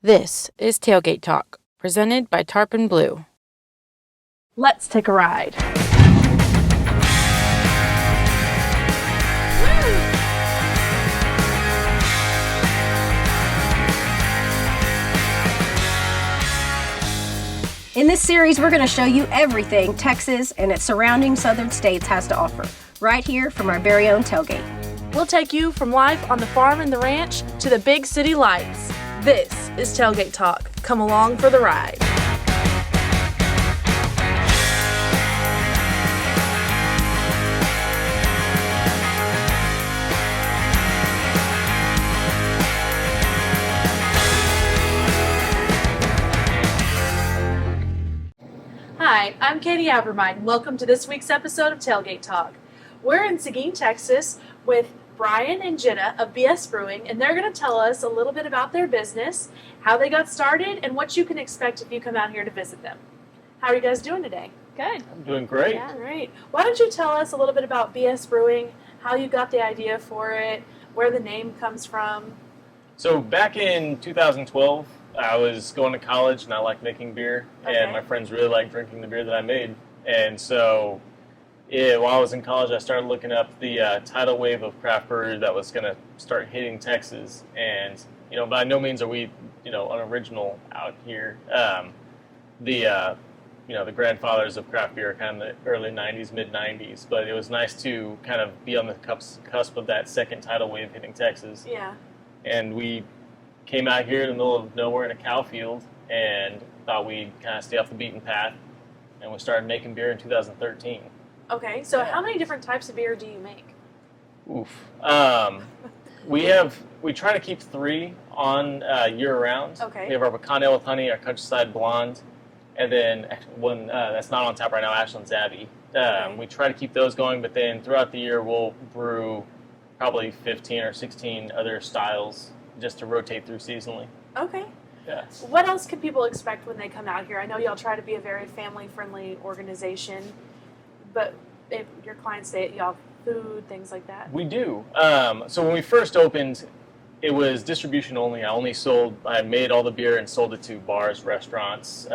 This is Tailgate Talk, presented by Tarpon Blue. Let's take a ride. In this series, we're going to show you everything Texas and its surrounding southern states has to offer, right here from our very own tailgate. We'll take you from life on the farm and the ranch to the big city lights. This is Tailgate Talk. Come along for the ride. Hi, I'm Katie Abermine, and welcome to this week's episode of Tailgate Talk. We're in Seguin, Texas, with Brian and Jenna of BS Brewing, and they're going to tell us a little bit about their business, how they got started, and what you can expect if you come out here to visit them. How are you guys doing today? Good. I'm doing great. Yeah, great. Why don't you tell us a little bit about BS Brewing, how you got the idea for it, where the name comes from? So back in 2012, I was going to college and I liked making beer, and my friends really liked drinking the beer that I made. And so while I was in college, I started looking up the tidal wave of craft brewery that was going to start hitting Texas. And, by no means are we, unoriginal out here. The grandfathers of craft beer are kind of the early 90s, mid-90s. But it was nice to kind of be on the cusp of that second tidal wave hitting Texas. Yeah. And we came out here in the middle of nowhere in a cow field and thought we'd kind of stay off the beaten path. And we started making beer in 2013. Okay, so how many different types of beer do you make? Oof. We try to keep 3 on year-round. Okay. We have our Pecan Ale with Honey, our Countryside Blonde, and then one that's not on tap right now, Ashland's Abbey. We try to keep those going, but then throughout the year we'll brew probably 15 or 16 other styles just to rotate through seasonally. Okay. Yeah. What else can people expect when they come out here? I know y'all try to be a very family-friendly organization, but if your clients say y'all have food, things like that. We do. So when we first opened, it was distribution only. I made all the beer and sold it to bars, restaurants.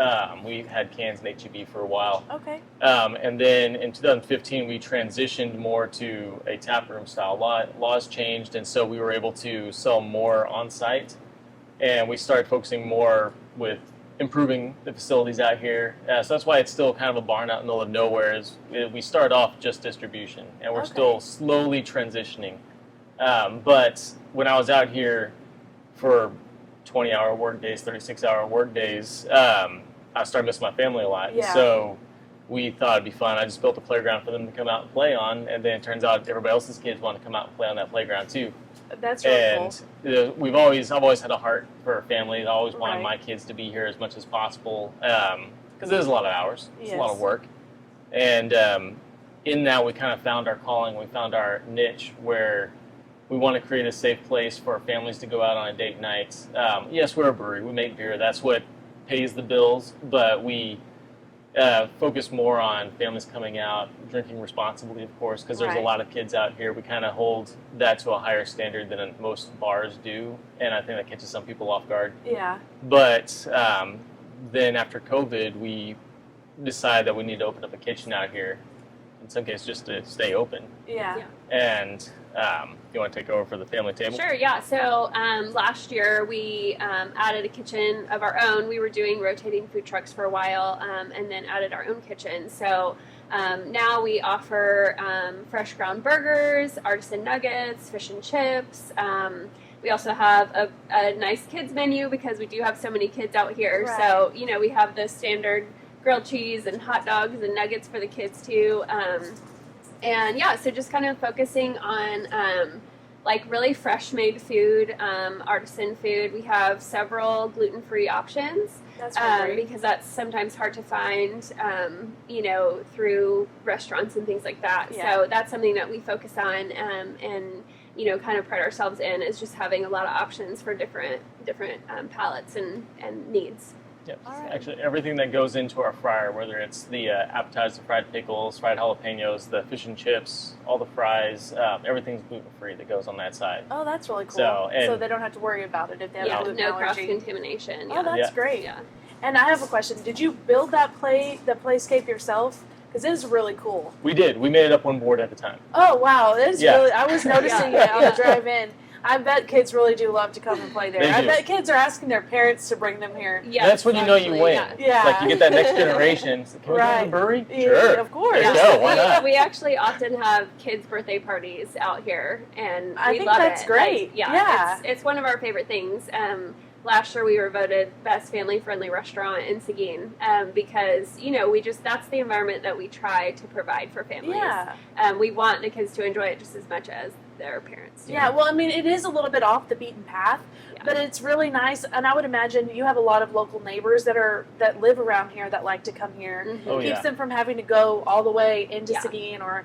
We had cans in H-E-B for a while. Okay. And then in 2015, we transitioned more to a taproom style. Laws changed, and so we were able to sell more on site. And we started focusing more with improving the facilities out here. So that's why it's still kind of a barn out in the middle of nowhere. We started off just distribution, and we're still slowly transitioning. But when I was out here for 20-hour work days, 36-hour work days, I started missing my family a lot. Yeah. So we thought it'd be fun. I just built a playground for them to come out and play on, and then it turns out everybody else's kids want to come out and play on that playground too. That's really cool. I've always had a heart for family. I always wanted my kids to be here as much as possible because it is a lot of hours. It's a lot of work. And in that, we kind of found our calling. We found our niche where we want to create a safe place for families to go out on a date night. Yes, we're a brewery. We make beer. That's what pays the bills. But we focus more on families coming out, drinking responsibly, of course, because there's a lot of kids out here. We kind of hold that to a higher standard than most bars do, and I think that catches some people off guard. Yeah. But then after COVID, we decided that we need to open up a kitchen out here, in some cases just to stay open. Yeah. And you want to take over for the family table? Sure, yeah. So last year we added a kitchen of our own. We were doing rotating food trucks for a while and then added our own kitchen. So now we offer fresh ground burgers, artisan nuggets, fish and chips. We also have a nice kids menu because we do have so many kids out here. Right. So, we have the standard grilled cheese and hot dogs and nuggets for the kids too. And yeah, so just kind of focusing on really fresh made food, artisan food. We have several gluten-free options. That's really great. Because that's sometimes hard to find, through restaurants and things like that. Yeah. So that's something that we focus on and kind of pride ourselves in is just having a lot of options for different palates and needs. Yep. All right. Actually, everything that goes into our fryer, whether it's the appetizer, fried pickles, fried jalapenos, the fish and chips, all the fries, everything's gluten-free that goes on that side. Oh, that's really cool. So they don't have to worry about it if they have a gluten no allergy. cross-contamination. Oh, that's great. Yeah. And I have a question. Did you build the playscape yourself? Because it is really cool. We did. We made it up one board at a time. Oh, wow. It is really, I was noticing it on the Yeah. drive-in. I bet kids really do love to come and play there. They I do. bet kids are asking their parents to bring them here. Yes, That's when you know you actually, win. Yeah. Like you get that next generation. So, can we go to Right. the brewery? Yeah, Sure. of course. Let's Yeah. go. Why not? We actually often have kids' birthday parties out here, and I we think love that's it. great. Like, Yeah. it's one of our favorite things. Last year we were voted best family-friendly restaurant in Seguin because that's the environment that we try to provide for families. Yeah. We want the kids to enjoy it just as much as their parents do. Yeah, well, I mean, it is a little bit off the beaten path, but it's really nice. And I would imagine you have a lot of local neighbors that live around here that like to come here. Mhm. Oh, Keeps yeah. them from having to go all the way into Yeah. Seguin or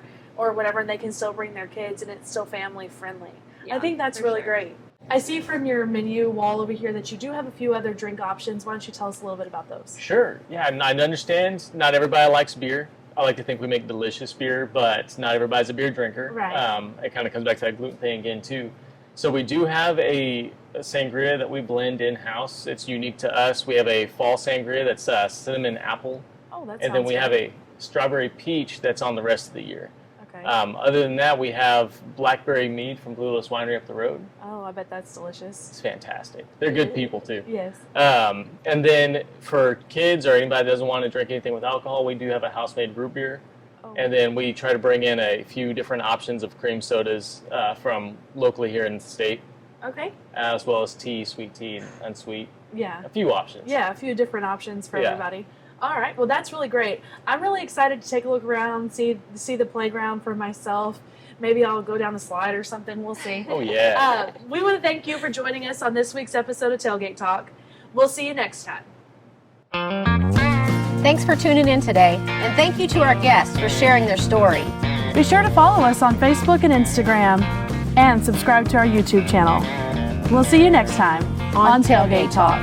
whatever, and they can still bring their kids, and it's still family friendly. Yeah, I think that's for really sure. great. I see from your menu wall over here that you do have a few other drink options. Why don't you tell us a little bit about those? Sure. Yeah, and I understand not everybody likes beer. I like to think we make delicious beer, but not everybody's a beer drinker. Right. It kind of comes back to that gluten thing again, too. So we do have a sangria that we blend in-house. It's unique to us. We have a fall sangria that's cinnamon apple, Oh, that and then we have a strawberry peach that's on the rest of the year. Okay. Other than that, we have blackberry mead from Blue Lotus Winery up the road. Oh, I bet that's delicious. It's fantastic. They're good people, too. Yes. And then for kids or anybody that doesn't want to drink anything with alcohol, we do have a house-made root beer. Oh. And then we try to bring in a few different options of cream sodas from locally here in the state, Okay. as well as tea, sweet tea, and unsweet. Yeah. A few options. Yeah, a few different options for Yeah. everybody. All right, well, that's really great. I'm really excited to take a look around, see the playground for myself. Maybe I'll go down the slide or something. We'll see. Oh, yeah. We want to thank you for joining us on this week's episode of Tailgate Talk. We'll see you next time. Thanks for tuning in today, and thank you to our guests for sharing their story. Be sure to follow us on Facebook and Instagram and subscribe to our YouTube channel. We'll see you next time on Tailgate Talk.